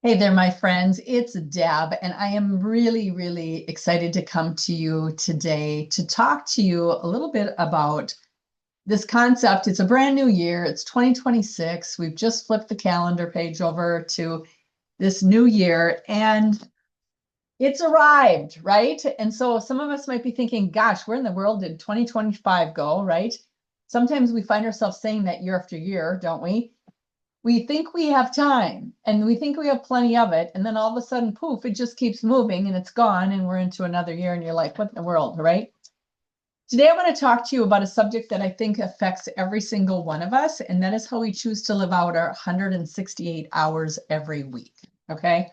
Hey there, my friends. It's Deb, and I am really, really excited to come to you today to talk to you a little bit about this concept. It's a brand new year. It's 2026. We've just flipped the calendar page over to this new year, and it's arrived, right? And so some of us might be thinking, gosh, where in the world did 2025 go, right? Sometimes we find ourselves saying that year after year, don't we? We think we have time and we think we have plenty of it. And then all of a sudden, poof, it just keeps moving and it's gone. And we're into another year and you're like, what in the world, right? Today, I want to talk to you about a subject that I think affects every single one of us. And that is how we choose to live out our 168 hours every week. Okay.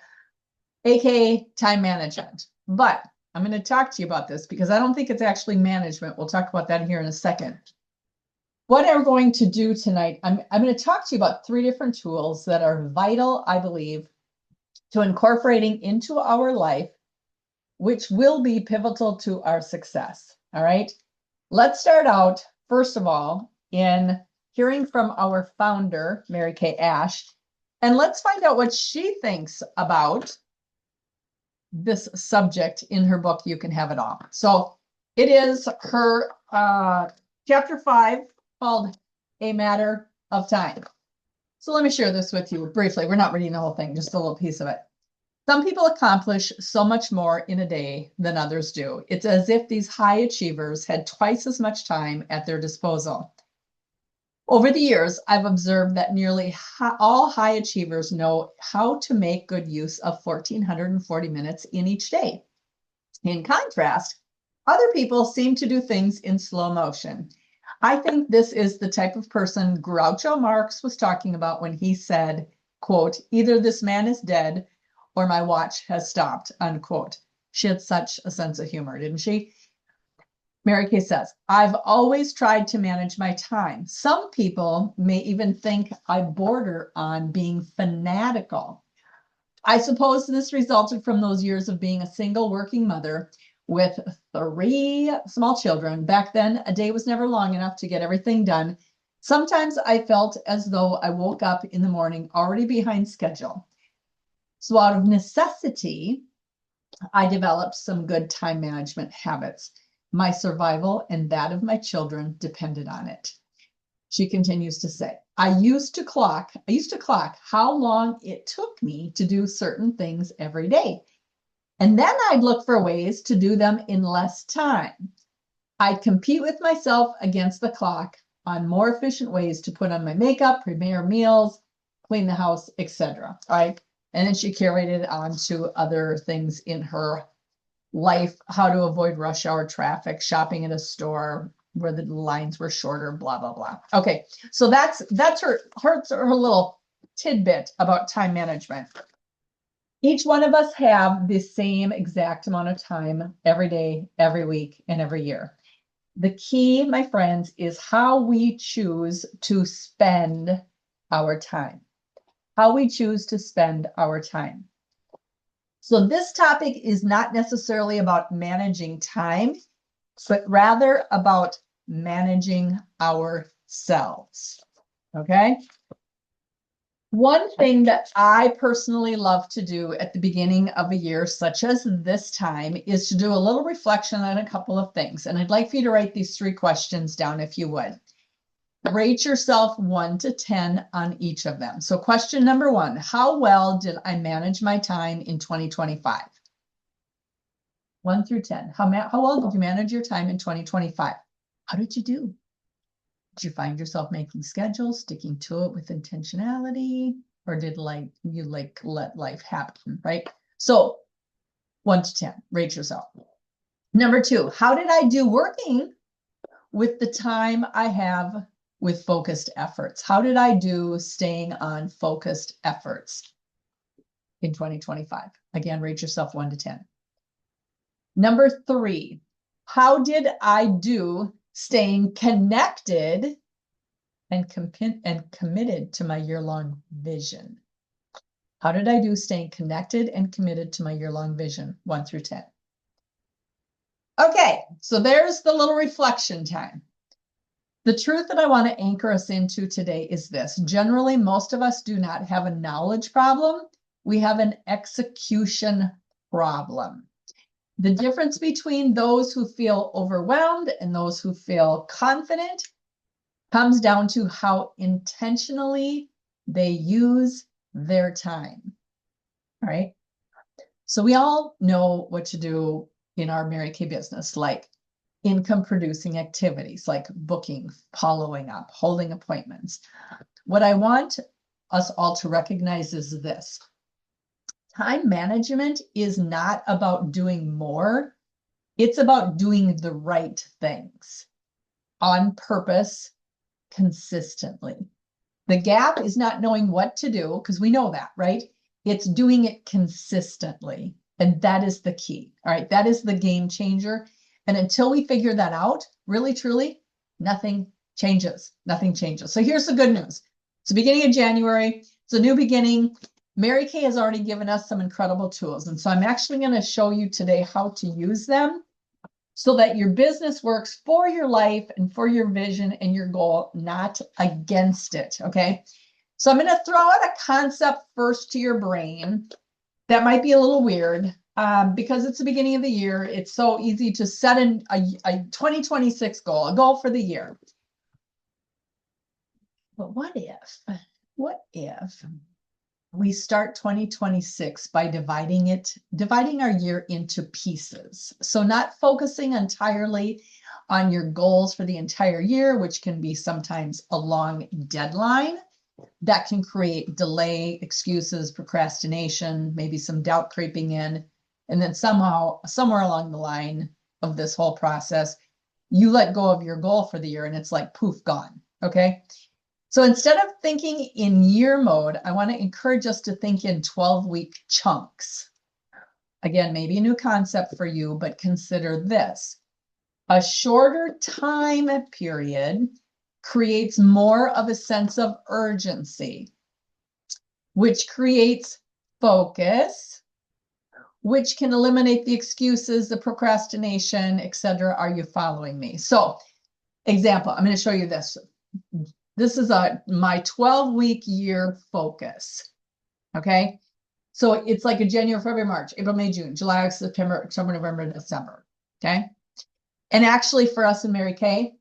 AKA time management. But I'm going to talk to you about this because I don't think it's actually management. We'll talk about that here in a second. What I'm going to do tonight, I'm going to talk to you about 3 different tools that are vital, I believe, to incorporating into our life, which will be pivotal to our success. All right. Let's start out, first of all, in hearing from our founder, Mary Kay Ash, and let's find out what she thinks about this subject in her book, You Can Have It All. So it is her chapter 5 called A Matter of Time. So let me share this with you briefly. We're not reading the whole thing, just a little piece of it. Some people accomplish so much more in a day than others do. It's as if these high achievers had twice as much time at their disposal. Over the years, I've observed that nearly all high achievers know how to make good use of 1,440 minutes in each day. In contrast, other people seem to do things in slow motion. I think this is the type of person Groucho Marx was talking about when he said, quote, either this man is dead or my watch has stopped, unquote. She had such a sense of humor, didn't she? Mary Kay says, I've always tried to manage my time. Some people may even think I border on being fanatical. I suppose this resulted from those years of being a single working mother with 3 small children. Back then, a day was never long enough to get everything done. Sometimes I felt as though I woke up in the morning already behind schedule. So out of necessity, I developed some good time management habits. My survival and that of my children depended on it. She continues to say, I used to clock how long it took me to do certain things every day. And then I'd look for ways to do them in less time. I'd compete with myself against the clock on more efficient ways to put on my makeup, prepare meals, clean the house, etc. All right. And then she carried it on to other things in her life, how to avoid rush hour traffic, shopping at a store where the lines were shorter, blah, blah, blah. Okay, so that's her little tidbit about time management. Each one of us have the same exact amount of time every day, every week, and every year. The key, my friends, is how we choose to spend our time. How we choose to spend our time. So this topic is not necessarily about managing time, but rather about managing ourselves. Okay? One thing that I personally love to do at the beginning of a year, such as this time, is to do a little reflection on a couple of things. And I'd like for you to write these 3 questions down if you would. Rate yourself 1 to 10 on each of them. So question number 1, how well did I manage my time in 2025? 1 through 10. How well did you manage your time in 2025? How did you do? Did you find yourself making schedules, sticking to it with intentionality, or did you let life happen, right? So 1 to 10, rate yourself. Number 2, how did I do working with the time I have with focused efforts? How did I do staying on focused efforts in 2025? Again, rate yourself 1 to 10. Number 3, how did I do staying connected and committed to my year-long vision? How did I do staying connected and committed to my year-long vision? 1 through 10. Okay, so there's the little reflection time. The truth that I want to anchor us into today is this. Generally, most of us do not have a knowledge problem. We have an execution problem. The difference between those who feel overwhelmed and those who feel confident comes down to how intentionally they use their time. All right. So we all know what to do in our Mary Kay business, like income producing activities like booking, following up, holding appointments. What I want us all to recognize is this. Time management is not about doing more. It's about doing the right things on purpose, consistently. The gap is not knowing what to do, because we know that, right? It's doing it consistently. And that is the key. All right. That is the game changer. And until we figure that out, really, truly, nothing changes. Nothing changes. So here's the good news. It's the beginning of January. It's a new beginning. Mary Kay has already given us some incredible tools. And so I'm actually going to show you today how to use them so that your business works for your life and for your vision and your goal, not against it. Okay. So I'm going to throw out a concept first to your brain that might be a little weird because it's the beginning of the year. It's so easy to set a 2026 goal, a goal for the year. But what if we start 2026 by dividing our year into pieces? So not focusing entirely on your goals for the entire year, which can be sometimes a long deadline that can create delay, excuses, procrastination, maybe some doubt creeping in. And then somehow, somewhere along the line of this whole process, you let go of your goal for the year and it's like poof, gone. Okay. So instead of thinking in year mode, I want to encourage us to think in 12-week chunks. Again, maybe a new concept for you, but consider this. A shorter time period creates more of a sense of urgency, which creates focus, which can eliminate the excuses, the procrastination, etc. Are you following me? So, example, I'm going to show you this. This is my 12-week year focus. Okay. So it's like a January, February, March, April, May, June, July, September, October, November, December. Okay. And actually for us in Mary Kay,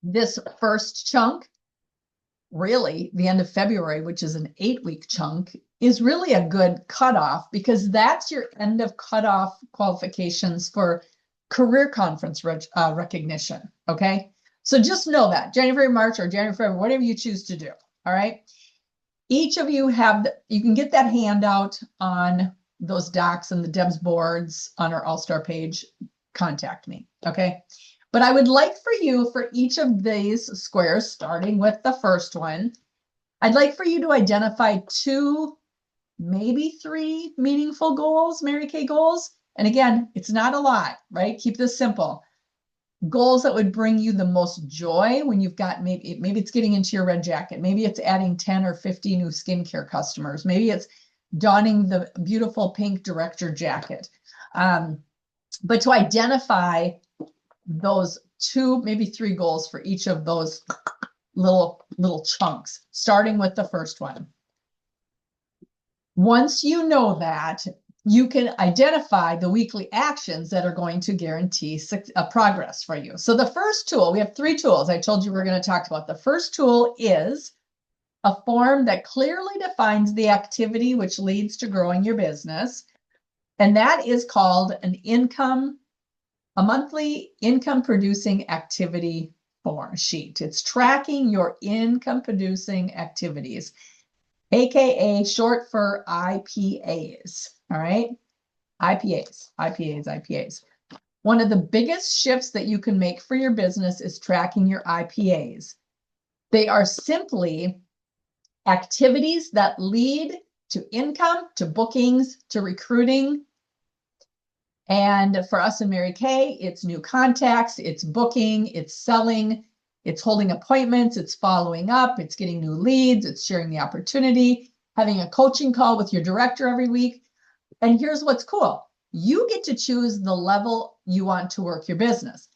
this first chunk, really the end of February, which is an 8-week chunk, is really a good cutoff because that's your end of cutoff qualifications for career conference recognition. Okay. So just know that January, March, or January, February, whatever you choose to do. All right. Each of you you can get that handout on those docs and the Deb's boards on our All-Star page. Contact me. Okay. But I would like for you, for each of these squares, starting with the first one, I'd like for you to identify 2, maybe 3 meaningful goals, Mary Kay goals. And again, it's not a lot, right? Keep this simple. Goals that would bring you the most joy when you've got maybe it's getting into your red jacket. Maybe it's adding 10 or 50 new skincare customers. Maybe it's donning the beautiful pink director jacket. But to identify those 2, maybe 3 goals for each of those little chunks, starting with the first one. Once you know that, you can identify the weekly actions that are going to guarantee progress for you. So the first tool, we have 3 tools I told you we're going to talk about. The first tool is a form that clearly defines the activity which leads to growing your business. And that is called a monthly income producing activity form sheet. It's tracking your income producing activities, AKA short for IPAs. All right. IPAs. One of the biggest shifts that you can make for your business is tracking your IPAs. They are simply activities that lead to income, to bookings, to recruiting. And for us in Mary Kay, it's new contacts, it's booking, it's selling, it's holding appointments, it's following up, it's getting new leads, it's sharing the opportunity, having a coaching call with your director every week. And here's what's cool. You get to choose the level you want to work your business.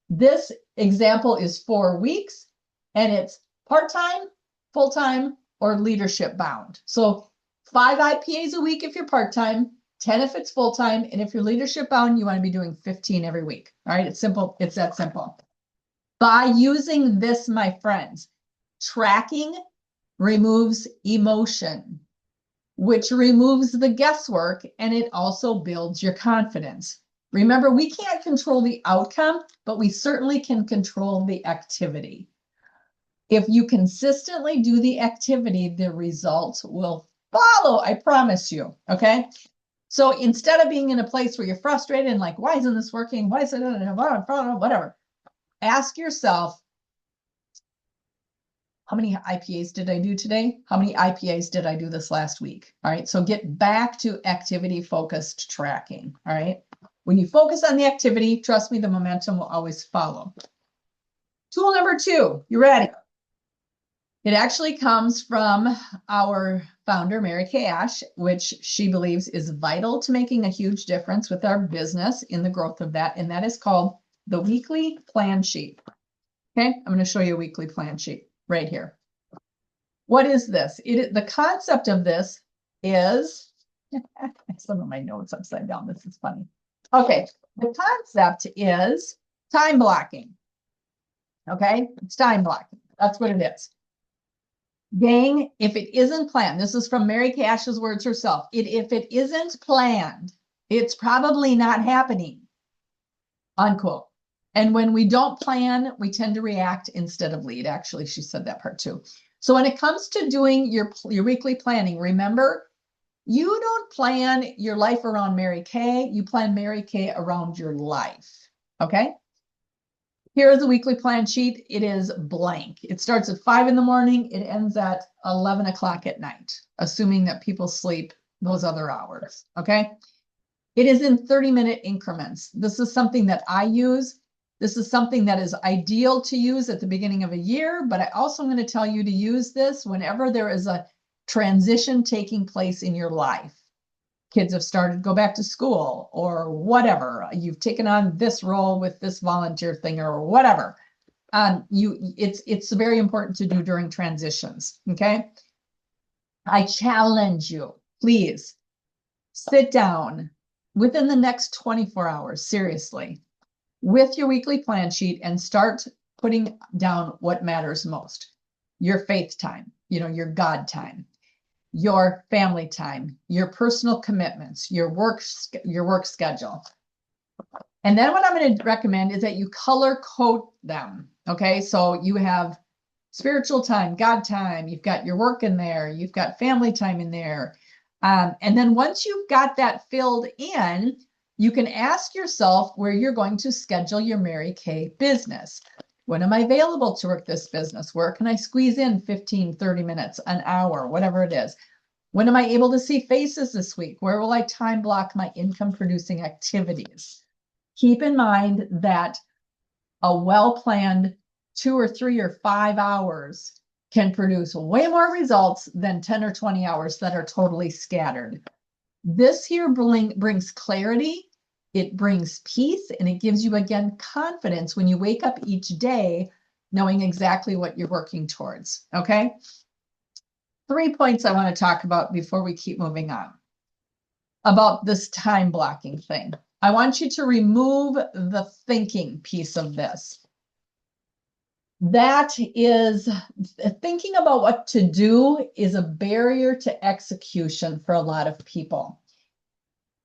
This example is 4 weeks and it's part-time, full-time, or leadership bound. So 5 IPAs a week if you're part-time, 10 if it's full-time, and if you're leadership bound, you want to be doing 15 every week. All right, it's simple. It's that simple. By using this, my friends, tracking removes emotion, which removes the guesswork, and it also builds your confidence. Remember, we can't control the outcome, but we certainly can control the activity. If you consistently do the activity, the results will follow, I promise you, okay? So instead of being in a place where you're frustrated and like, why isn't this working? Why is it, whatever, ask yourself, how many IPAs did I do today? How many IPAs did I do this last week? All right, so get back to activity-focused tracking, all right? When you focus on the activity, trust me, the momentum will always follow. Tool number 2, you ready? It actually comes from our founder, Mary Kay Ash, which she believes is vital to making a huge difference with our business in the growth of that, and that is called the weekly plan sheet. Okay, I'm going to show you a weekly plan sheet right here. What is this? The concept of this is, some of my notes upside down. This is funny. Okay, the concept is time blocking. Okay, it's time blocking. That's what it is. Gang, if it isn't planned, this is from Mary Kay Ash's words herself. If it isn't planned, it's probably not happening. Unquote. And when we don't plan, we tend to react instead of lead. Actually, she said that part too. So when it comes to doing your weekly planning, remember, you don't plan your life around Mary Kay. You plan Mary Kay around your life. Okay? Here is a weekly plan sheet. It is blank. It starts at 5 in the morning. It ends at 11 o'clock at night, assuming that people sleep those other hours. Okay? It is in 30-minute increments. This is something that I use. This is something that is ideal to use at the beginning of a year, but I also am going to tell you to use this whenever there is a transition taking place in your life. Kids have started to go back to school or whatever. You've taken on this role with this volunteer thing or whatever. It's very important to do during transitions, okay? I challenge you, please sit down within the next 24 hours, seriously, with your weekly plan sheet and start putting down what matters most. Your faith time, your God time, your family time, your personal commitments, your work schedule. And then what I'm going to recommend is that you color code them. Okay, so you have spiritual time, God time, you've got your work in there, you've got family time in there. And then once you've got that filled in, you can ask yourself where you're going to schedule your Mary Kay business. When am I available to work this business? Where can I squeeze in 15, 30 minutes, an hour, whatever it is? When am I able to see faces this week? Where will I time block my income producing activities? Keep in mind that a well-planned 2 or 3 or 5 hours can produce way more results than 10 or 20 hours that are totally scattered. This here brings clarity, it brings peace, and it gives you, again, confidence when you wake up each day knowing exactly what you're working towards, okay? 3 points I want to talk about before we keep moving on about this time blocking thing. I want you to remove the thinking piece of this. That is, thinking about what to do is a barrier to execution for a lot of people.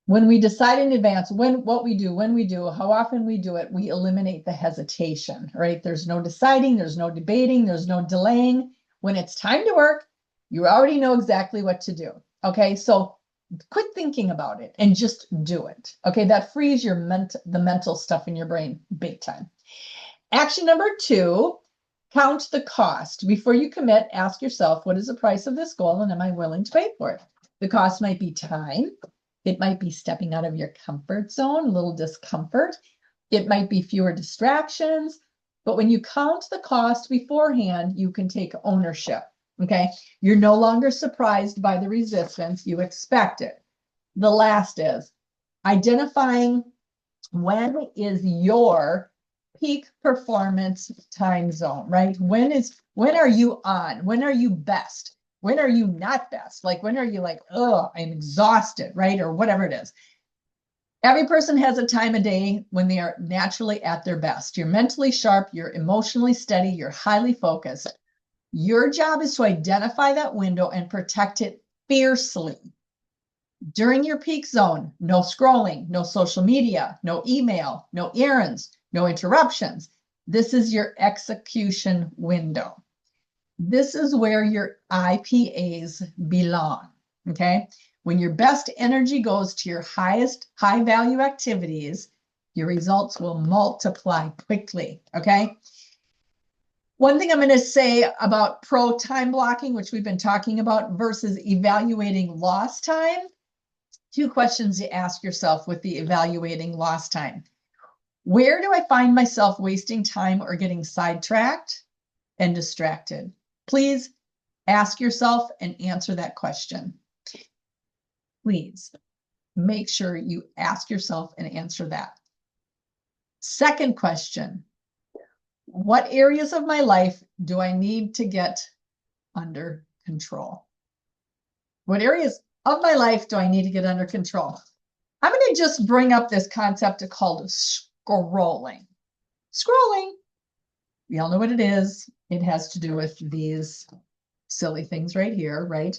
When we decide in advance when we do, how often we do it, we eliminate the hesitation, right? There's no deciding, there's no debating, there's no delaying. When it's time to work, you already know exactly what to do. Okay, so quit thinking about it and just do it. Okay, that frees the mental stuff in your brain big time. Action number 2, count the cost. Before you commit, ask yourself, what is the price of this goal and am I willing to pay for it? The cost might be time. It might be stepping out of your comfort zone, a little discomfort. It might be fewer distractions. But when you count the cost beforehand, you can take ownership. Okay, you're no longer surprised by the resistance, you expect it. The last is identifying when is your peak performance time zone, right? When are you on? When are you best? When are you not best? Like, when are you like, oh, I'm exhausted, right? Or whatever it is. Every person has a time of day when they are naturally at their best. You're mentally sharp, you're emotionally steady, you're highly focused. Your job is to identify that window and protect it fiercely. During your peak zone, no scrolling, no social media, no email, no errands, no interruptions. This is your execution window. This is where your IPAs belong, okay? When your best energy goes to your highest high value activities, your results will multiply quickly, okay? One thing I'm going to say about pro time blocking, which we've been talking about, versus evaluating lost time. Two questions to ask yourself with the evaluating lost time. Where do I find myself wasting time or getting sidetracked and distracted? Please ask yourself and answer that question. Please make sure you ask yourself and answer that. Second question, what areas of my life do I need to get under control? What areas of my life do I need to get under control? I'm going to just bring up this concept called scrolling. Scrolling, we all know what it is. It has to do with these silly things right here, right?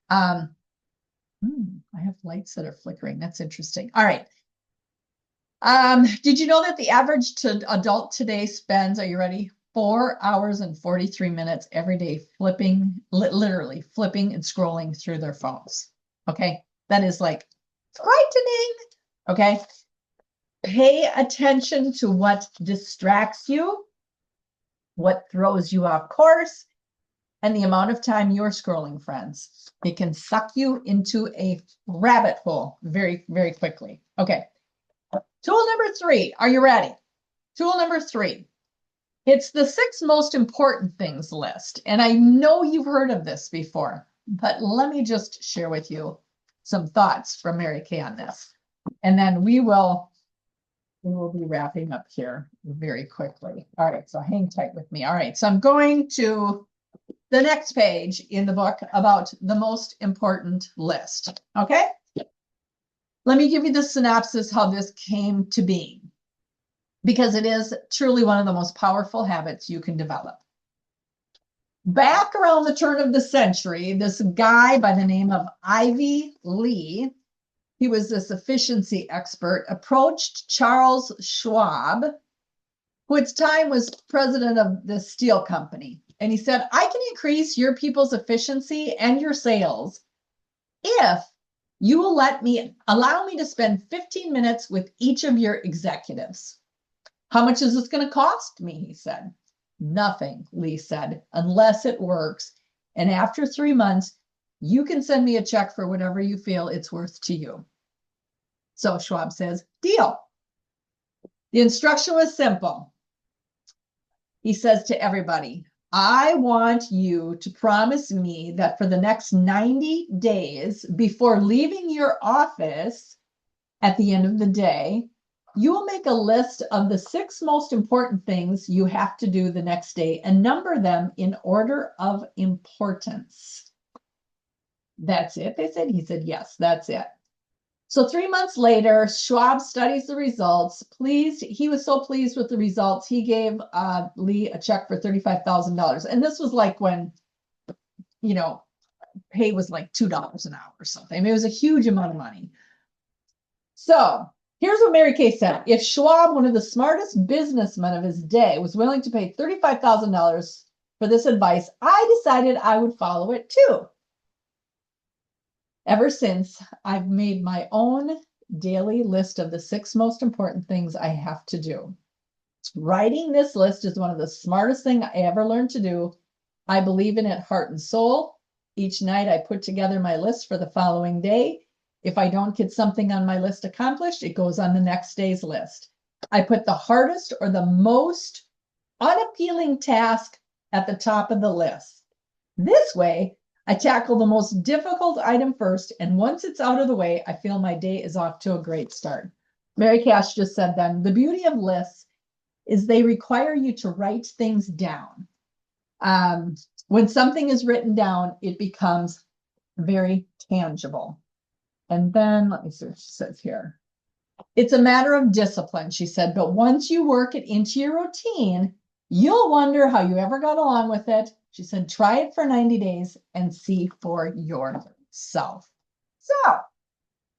I have lights that are flickering. That's interesting. All right. Did you know that the average adult today spends, are you ready? 4 hours and 43 minutes every day flipping, literally flipping and scrolling through their phones. Okay. That is like frightening. Okay. Pay attention to what distracts you, what throws you off course, and the amount of time you're scrolling, friends. It can suck you into a rabbit hole very, very quickly. Okay. Tool number 3. Are you ready? Tool number 3. It's the 6 most important things list. And I know you've heard of this before, but let me just share with you some thoughts from Mary Kay on this. And then we will be wrapping up here very quickly. All right, so hang tight with me. All right, so I'm going to the next page in the book about the most important list. Okay? Let me give you the synopsis how this came to be, because it is truly one of the most powerful habits you can develop. Back around the turn of the century, this guy by the name of Ivy Lee, he was this efficiency expert, approached Charles Schwab, who at the time was president of the steel company. And he said, I can increase your people's efficiency and your sales if you will allow me to spend 15 minutes with each of your executives. How much is this going to cost me? He said. Nothing, Lee said, unless it works. And after 3 months, you can send me a check for whatever you feel it's worth to you. So Schwab says, deal. The instruction was simple. He says to everybody, I want you to promise me that for the next 90 days before leaving your office at the end of the day, you will make a list of the 6 most important things you have to do the next day and number them in order of importance. That's it, they said. He said, yes, that's it. So 3 months later, Schwab studies the results. He was so pleased with the results, he gave Lee a check for $35,000. And this was like when, pay was like $2 an hour or something. I mean, it was a huge amount of money. So here's what Mary Kay said. If Schwab, one of the smartest businessmen of his day, was willing to pay $35,000 for this advice, I decided I would follow it too. Ever since, I've made my own daily list of the 6 most important things I have to do. Writing this list is one of the smartest things I ever learned to do. I believe in it heart and soul. Each night I put together my list for the following day. If I don't get something on my list accomplished, it goes on the next day's list. I put the hardest or the most unappealing task at the top of the list. This way, I tackle the most difficult item first, and once it's out of the way, I feel my day is off to a great start. Mary Cash just said then, the beauty of lists is they require you to write things down. When something is written down, it becomes very tangible. And then let me see what she says here. It's a matter of discipline, she said, but once you work it into your routine, you'll wonder how you ever got along with it. She said, try it for 90 days and see for yourself. So,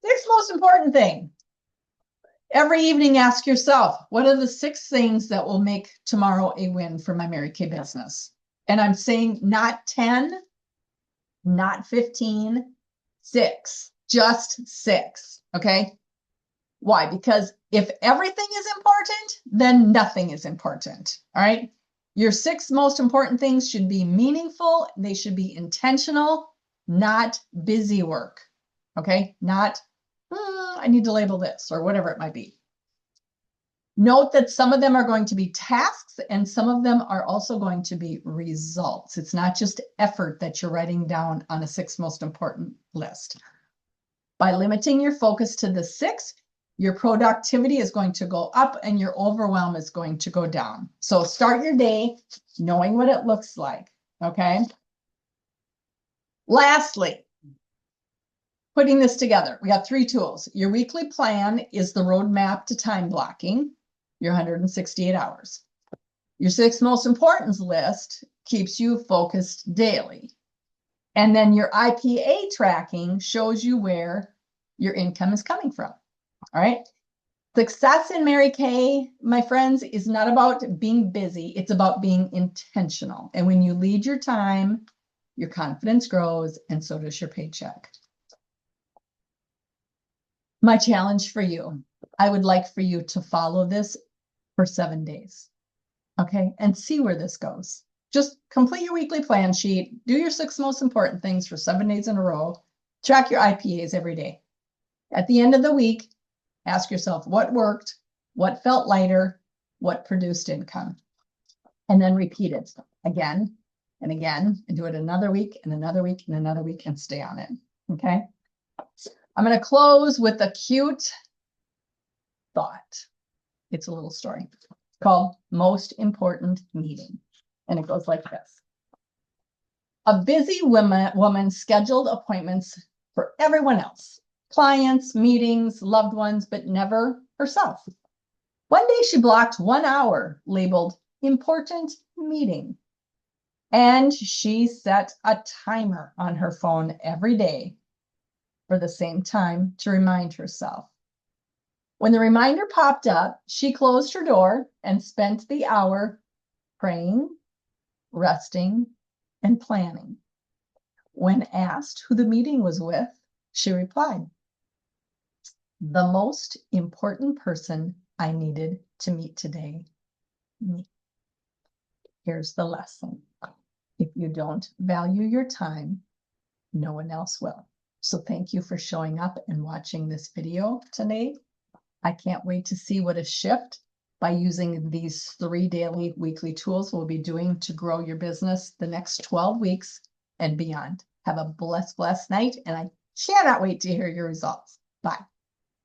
sixth most important thing. Every evening, ask yourself, what are the 6 things that will make tomorrow a win for my Mary Kay business? And I'm saying not 10, not 15, 6, just 6, okay? Why? Because if everything is important, then nothing is important, all right? Your 6 most important things should be meaningful. They should be intentional, not busy work, okay? Not, I need to label this or whatever it might be. Note that some of them are going to be tasks and some of them are also going to be results. It's not just effort that you're writing down on a 6 most important list. By limiting your focus to the 6, your productivity is going to go up and your overwhelm is going to go down. So start your day knowing what it looks like, okay? Lastly, putting this together, we have 3 tools. Your weekly plan is the roadmap to time blocking, your 168 hours. Your 6 most importance list keeps you focused daily. And then your IPA tracking shows you where your income is coming from. All right. Success in Mary Kay, my friends, is not about being busy. It's about being intentional. And when you lead your time, your confidence grows and so does your paycheck. My challenge for you, I would like for you to follow this for 7 days. Okay. And see where this goes. Just complete your weekly plan sheet. Do your 6 most important things for 7 days in a row. Track your IPAs every day. At the end of the week, ask yourself what worked, what felt lighter, what produced income. And then repeat it again and again and do it another week and another week and another week and stay on it. Okay. I'm going to close with a cute thought. It's a little story. It's called Most Important Meeting. And it goes like this. A busy woman scheduled appointments for everyone else. Clients, meetings, loved ones, but never herself. One day she blocked 1 hour labeled important meeting. And she set a timer on her phone every day for the same time to remind herself. When the reminder popped up, she closed her door and spent the hour praying, resting, and planning. When asked who the meeting was with, she replied, "The most important person I needed to meet today, me." Here's the lesson. If you don't value your time, no one else will. So thank you for showing up and watching this video today. I can't wait to see what a shift by using these 3 daily weekly tools we'll be doing to grow your business the next 12 weeks and beyond. Have a blessed night, and I cannot wait to hear your results. Bye.